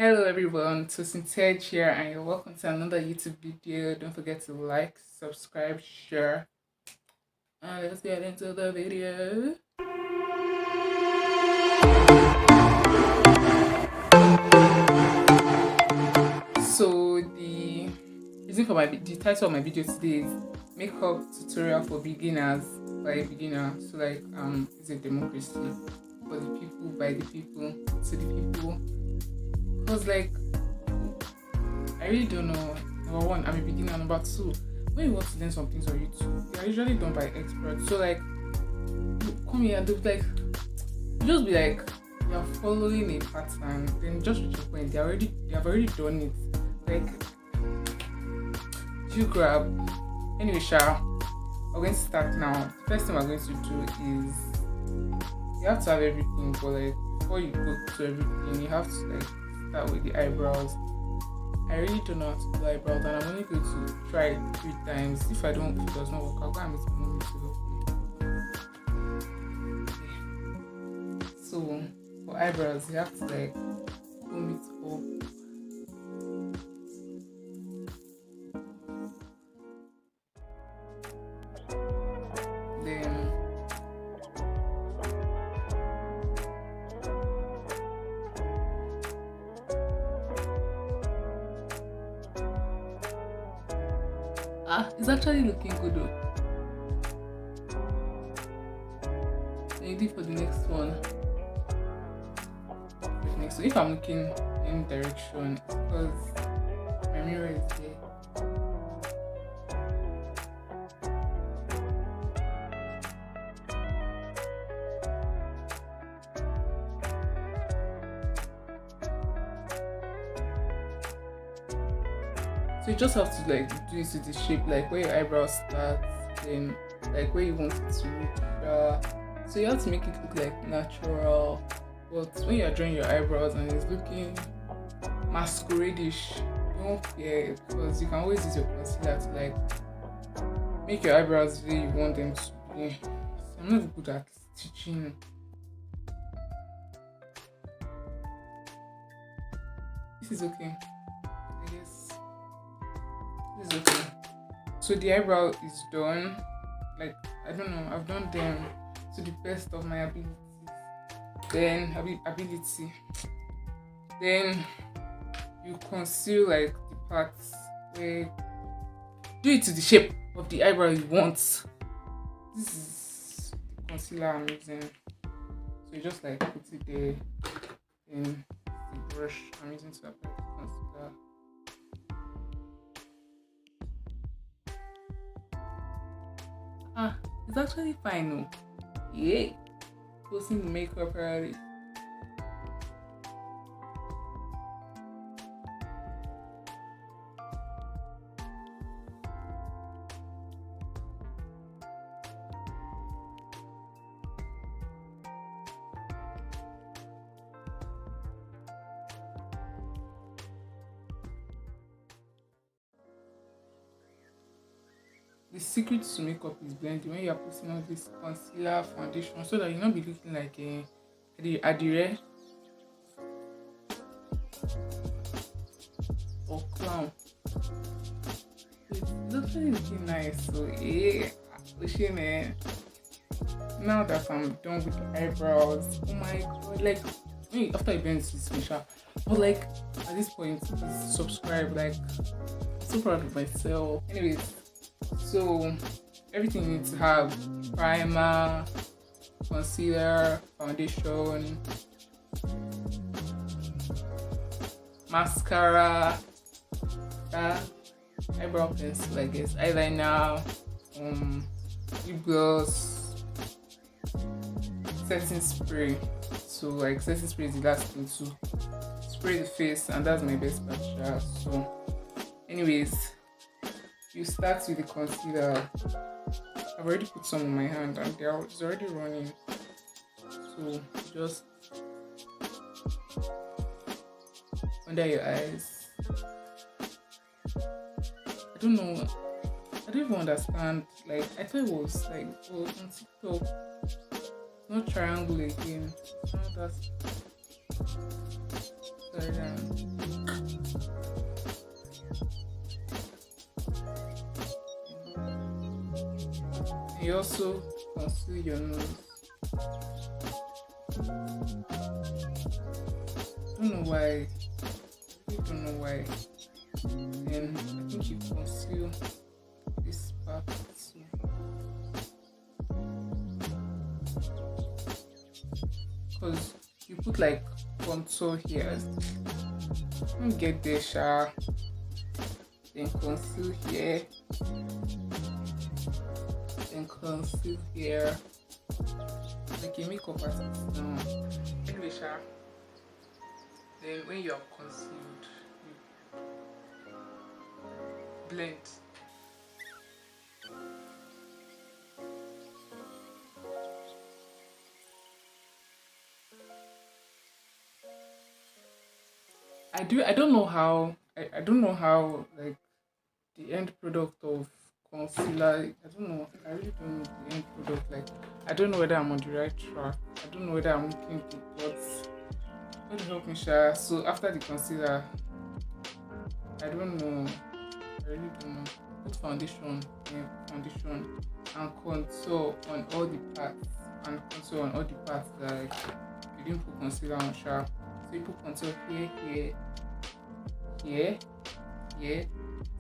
Hello everyone, so Sincere here and you're welcome to another YouTube video. Don't forget to like, subscribe, share, and let's get into the video. So the reason for the title of my video today is makeup tutorial for beginners by a beginner. So it's a democracy for the people, by the people, to the people. Cause I really don't know. Number one, I'm a beginner. Number two, when you want to learn some things on YouTube, they are usually done by experts. So you come here and you just be like you're following a pattern, then just reach a point. They have already done it. Like you grab. Anyway, we're going to start now. The first thing we're going to do is you have to have everything, but before you go to everything, you have to start with the eyebrows. I really don't know how to do eyebrows, and I'm only going to try it 3 times. If it does not work, I'll go and meet my mommy to help me. So for eyebrows, you have to comb it up. Then it's actually looking good though. Maybe for the next one. So if I'm looking in direction, it's because my mirror is there. So you just have to do it to the shape, where your eyebrows start, then where you want it to reach. So you have to make it look natural. But when you're drawing your eyebrows and it's looking masqueradish, don't fear, because you can always use your concealer to make your eyebrows the way you want them to be. So I'm not good at stitching. This is okay. I guess this is okay. So the eyebrow is done. I don't know, I've done them to the best of my ability. Then Then you conceal the parts where do it to the shape of the eyebrow you want. This is the concealer I'm using. So you just put it there. Then the brush I'm using to apply the concealer. It's actually fine though. Yeah. Posting the makeup already. The secret to makeup is blending. When you're putting on this concealer foundation, so that you'll not be looking like a adire or clown. It's actually looking nice. So yeah, wishing now that I'm done with the eyebrows, oh my god, after I blend this facial, but at this point, please subscribe. I'm so proud of myself. Anyways, so everything you need to have: primer, concealer, foundation, mascara, eyebrow pencil, I guess, eyeliner, lip gloss, setting spray. So setting spray is the last thing to spray the face, and that's my best part. So anyways, you start with the concealer. I've already put some on my hand and it's already running. So just under your eyes. I don't know. I don't even understand. I thought it was on TikTok. Not triangle again. It's not that. So carry on. And you also conceal your nose. I don't know why. I really don't know why. Then I think you conceal this part too. Because you put like contour here. Don't get there, sha. Then conceal here. Then conceal here. Like a makeup artist now. Anyway, sha. Then when you have concealed, you blend. I don't know how I don't know how like the end product of concealer. I don't know. I really don't know the end product. Like I don't know whether I'm on the right track. I don't know whether I'm looking to what. God help me, Sha. So after the concealer, I don't know. I really don't know. Put foundation, and contour on all the parts, and contour on all the parts that like, you didn't put concealer on, Sha. So you put contour here.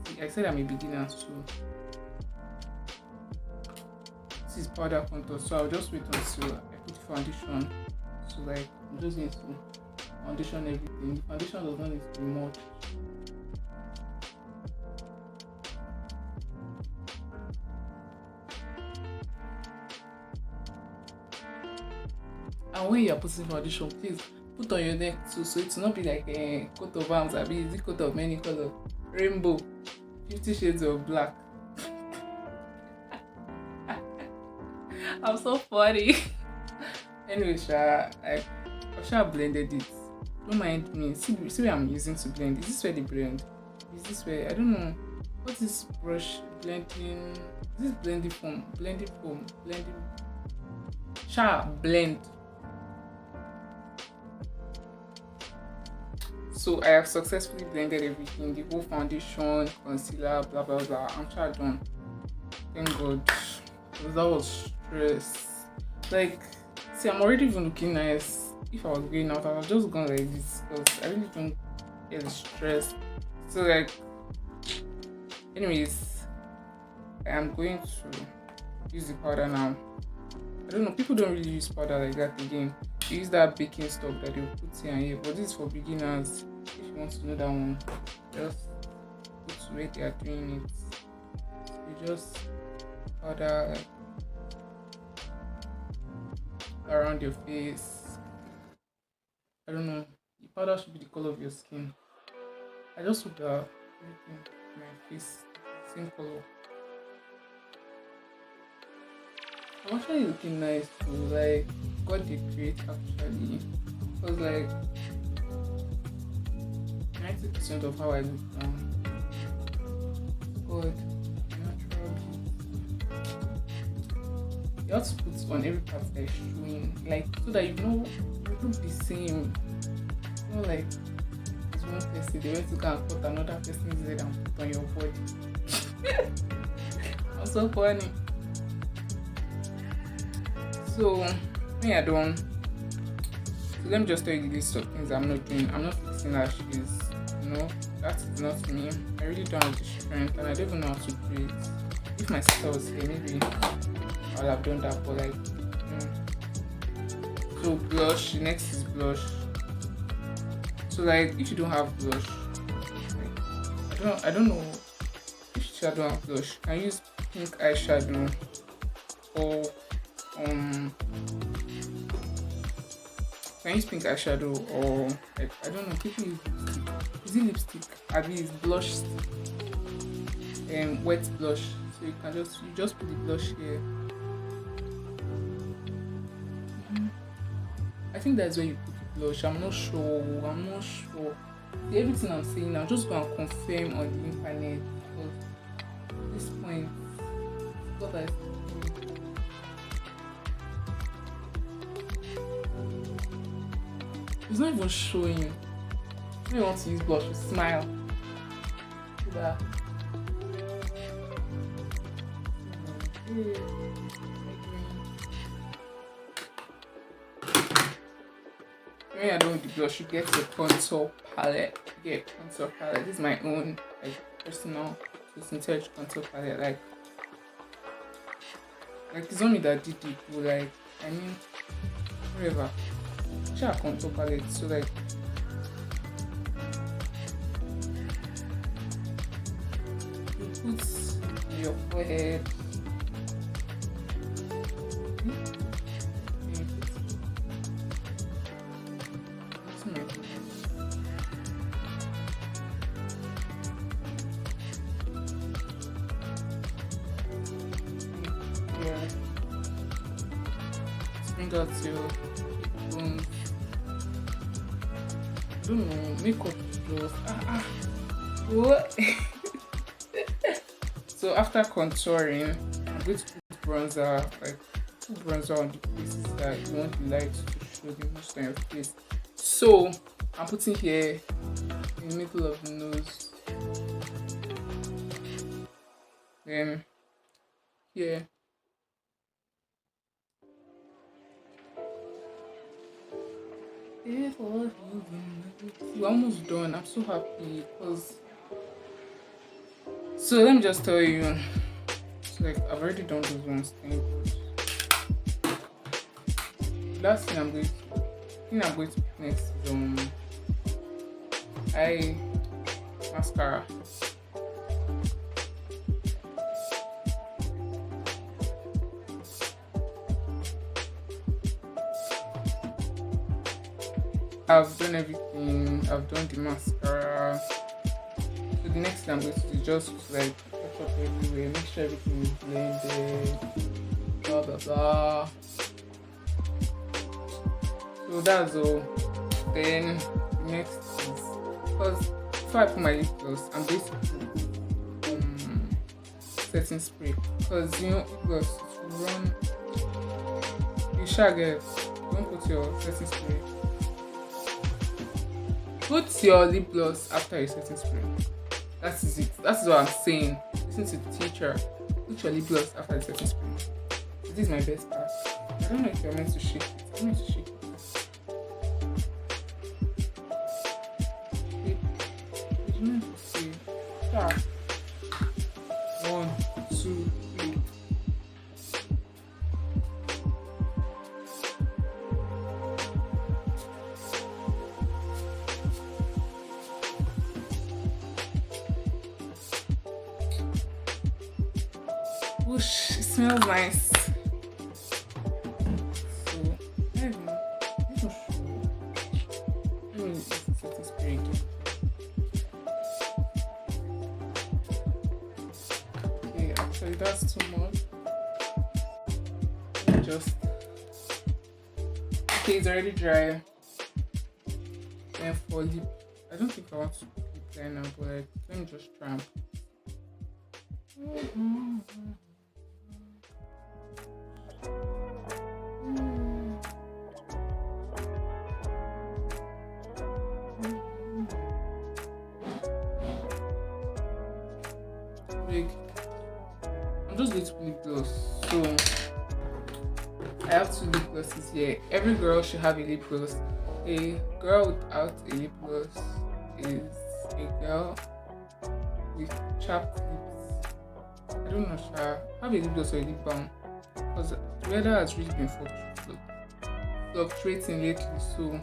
See, I said I'm a beginner, so this is powder contour. So I'll just wait until I put foundation. So like I'm just going to foundation everything. The foundation does not need to be much. And when you are putting foundation, please put on your neck too, so it will not be like a coat of arms. I mean, it's a coat of many colors, rainbow, 50 shades of black. I'm so funny. Anyway, Sha blended it. Don't mind me. See where I'm using to blend. Is this where the blend? Is this where I don't know what is brush blending? Is this blending foam? Blending. Sha blend. So I have successfully blended everything, the whole foundation, concealer, blah blah blah. I'm sure done. Thank God. Because that was stress. Like, see, I'm already even looking nice. If I was going out, I was just going like this because I really don't get stressed. So like, anyways, I am going to use the powder now. I don't know, people don't really use powder like that again. You use that baking stuff that they put here and here, but this is for beginners. If you want to know that one, just put where they are doing it. You just powder around your face. I don't know, the powder should be the color of your skin. I just put everything on my face, same color. I'm actually looking nice too, like God did great actually. Because like 90% of how I look now. God, natural beauty. You have to put on every part that is showing, like so that you look the same. You know, like this one person, they went to go and cut another person's head and put on your body. I'm so funny. So when you're done, so let me just tell you the list of things I'm not doing. I'm not fixing lashes, that is not me. I really don't have the strength and I don't even know how to do it. If my sister was here, maybe I would have done that, but like, So blush, next is blush. So like, if you don't have blush, like, I don't know if you don't have blush, you can use pink eyeshadow or can use pink eyeshadow or like, I don't know, people use lipstick. Is it lipstick? At least blush wet blush. So you can just put the blush here. I think that's where you put the blush. I'm not sure. Everything I'm saying now, just go and confirm on the internet because at this point, what I it's not even showing. When you want to use blush, you smile. Do that. When you're done with the blush, you get your contour palette. Contour palette. This is my own like personal vintage contour palette. Like it's only that did it, but like I mean whatever. Share contour palette. So like you put your forehead. Bring out your bones. I don't know, makeup gloves. What? So after contouring, I'm going to put bronzer, like put bronzer on the places that you want the light to show the most on your face. So I'm putting here in the middle of the nose. Then here. We're almost done. I'm so happy because so let me just tell you, so like I've already done those ones. Last thing I'm going to put next is eye mascara. I've done everything. I've done the mascara. So the next thing I'm going to do is just like touch up everywhere, make sure everything is blended, blah blah blah. So that's all. Then the next is because before I put my lip gloss, I'm going to put setting spray because you know lip gloss to run. You shall get. Don't put your setting spray. Put your lip gloss after your setting spray. That is it. That is what I'm saying. Listen to the teacher. Put your lip gloss after the setting spray. This is my best part. I don't know if you're meant to shake it. I'm meant to shake it. You're meant to say, start. 1, 2, 3. Whoosh, it smells nice. So, I don't know. I'm not sure. Let me use the setting spray again. Okay, actually, that's too much. Let me just. Okay, it's already dry. Then for lip, I don't think I want to put lip liner, but like, let me just try and like, I'm just going to put lip gloss. So I have 2 lip glosses here. Every girl should have a lip gloss. A girl without a lip gloss is a girl with chapped lips. I don't know, have a lip gloss or a lip balm because the weather has really been fluctuating lately. So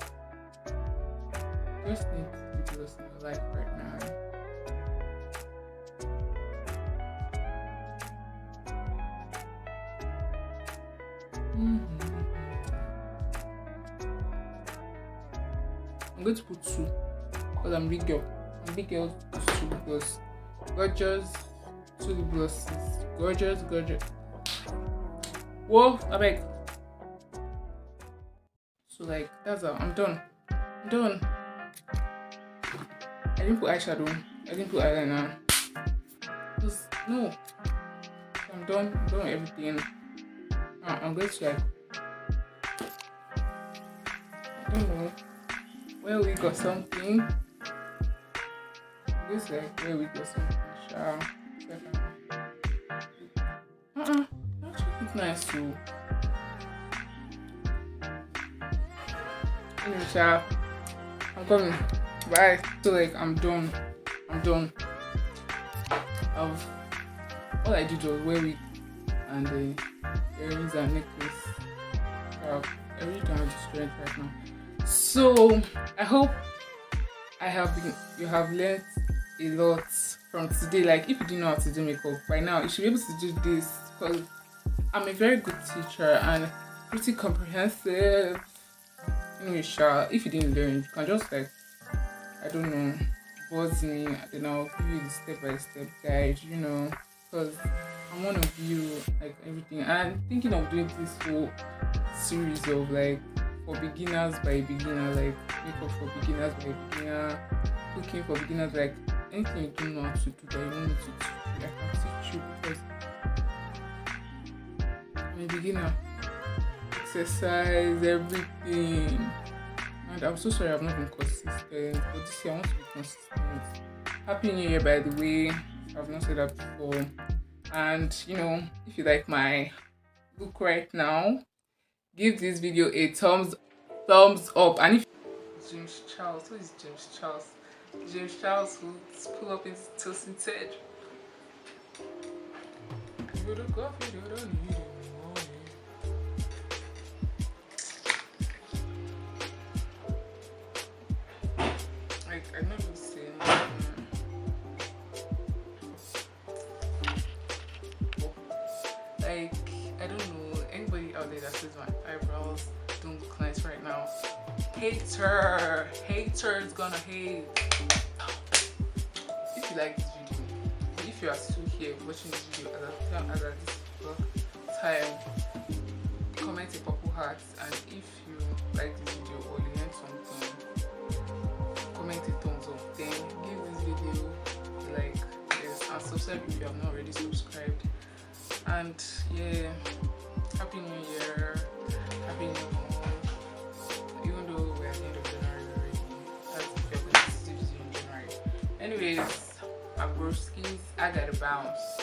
just need lip gloss in my life right now. I'm going to put 2 because I'm big girl. I'm big girl. 2 lip gloss. Gorgeous. 2 lip glosses. Gorgeous. Whoa, I beg. So like that's how I'm done. I didn't put eyeshadow. I didn't put eyeliner. Just no. I'm done with everything. I'm going to like, I don't know, wear a wig or something. always like wear wig or something. Sure. Actually, it's nice too. Anyway, sure. I'm coming. Bye. So like I'm done. I've all I did was wear wig and earrings and necklace. I really don't have the strength right now. So I hope you have learned a lot from today. Like if you didn't know how to do makeup by now, you should be able to do this because I'm a very good teacher and pretty comprehensive. Anyway, if you didn't learn, you can just like I don't know, buzz me, then I'll give you the step-by-step guide, because I'm one of you, like everything. And I'm thinking of doing this whole series of like for beginners by beginner, like makeup for beginners by beginner, cooking for beginners, like anything you don't know how to do that you want me to do, I can teach you because I'm a beginner. Exercise, everything. And I'm so sorry I've not been consistent, but this year I want to be consistent. Happy New Year, by the way. I've not said that before. And if you like my look right now, give this video a thumbs up. And if James Charles, who is James Charles? James Charles who pull up his toasting head. I'm not even saying like I don't know anybody out there that says my eyebrows don't look nice right now. Hater is gonna hate. If you like this video, if you are still here watching this video at this time, comment a purple heart, and if you like this video or you learned something, comment a thumbs up. Then give this video a like, and subscribe if you have not already subscribed. And yeah, happy new year, happy new month. Even though we're at the end of January already, that's if you're going to see this video in January. Anyways, my broskies, I gotta bounce.